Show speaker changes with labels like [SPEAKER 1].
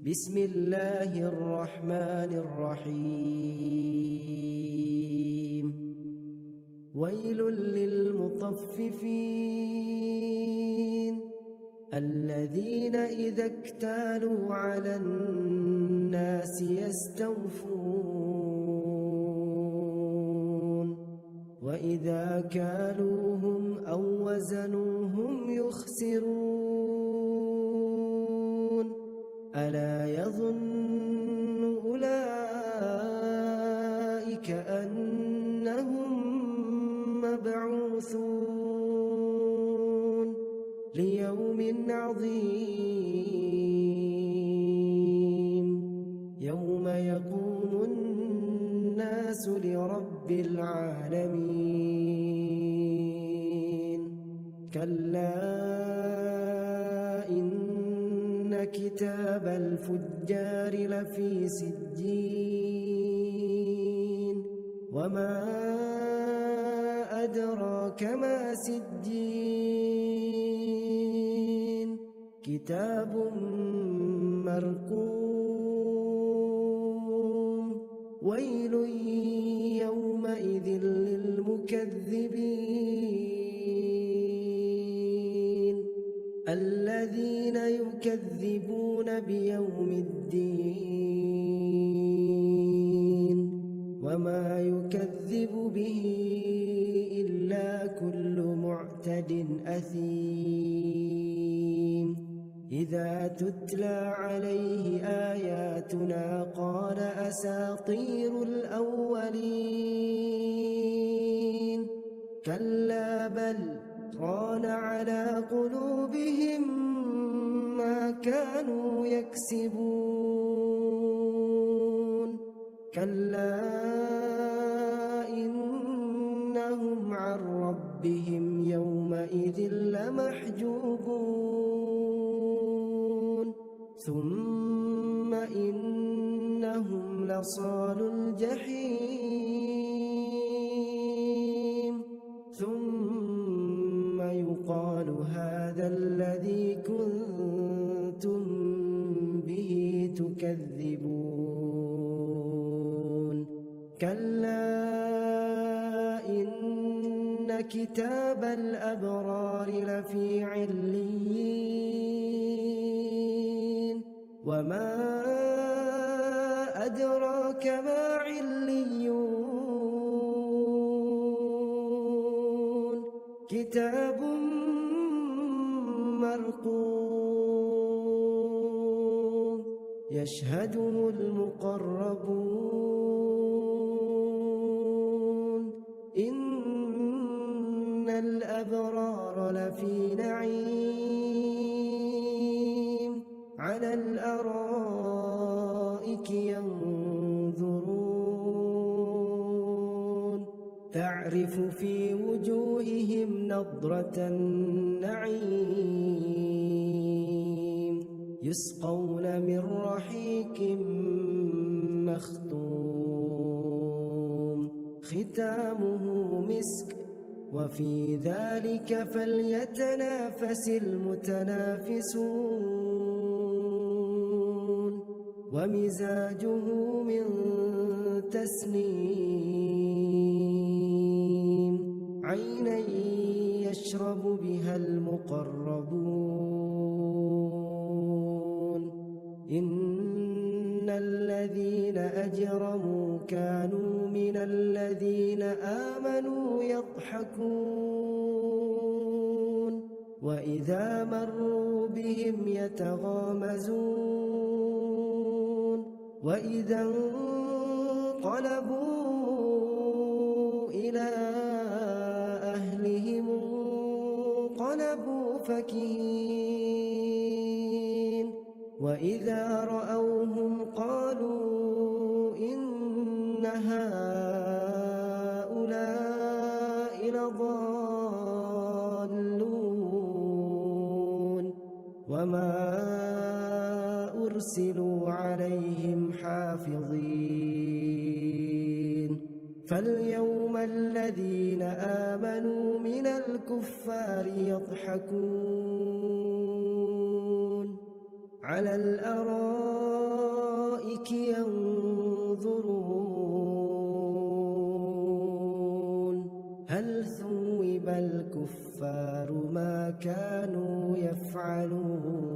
[SPEAKER 1] بسم الله الرحمن الرحيم. ويل للمطففين الذين إذا اكتالوا على الناس يستوفون وإذا كالوهم أو وزنوهم يخسرون ألا يظن أولئك أنهم مبعوثون ليوم عظيم يوم يقوم الناس لرب العالمين. كلا إن كتاب الفجار لفي سجين وما أدراك ما سجين كتاب مرقوم ويل يومئذ للمكذبين الذين يكذبون بيوم الدين وما يكذب به إلا كل معتد أثيم إذا تتلى عليه آياتنا قال أساطير الأولين كلا بل ران على قلوبهم ما كانوا يكسبون كلا إنهم عن ربهم يومئذ لمحجوبون ثم إنهم لصالو الجحيم ثم يقال هذا الذي كنتم به تكذبون كلا إن كتاب الأبرار لفي عليين وما أدراك ما عليون كتاب مرقوم يشهده المقربون إن الأبرار لفي نعيم على الأرائك ينظرون تعرف في وجوههم نضرة النعيم يسقون من رحيق مختوم ختامه مسك وفي ذلك فليتنافس المتنافسون ومزاجه من تسنيم عينا يشرب بها المقربون إن الذين أجرموا كانوا من الذين آمنوا يضحكون وإذا مروا بهم يتغامزون وإذا انقلبوا إلى أهلهم انقلبوا فكهين وإذا رأوهم قالوا إن هؤلاء لضالون وما أرسلوا عليهم حافظين فاليوم الذين آمنوا من الكفار يضحكون على الأرائك ينظرون هل ثوب الكفار ما كانوا يفعلون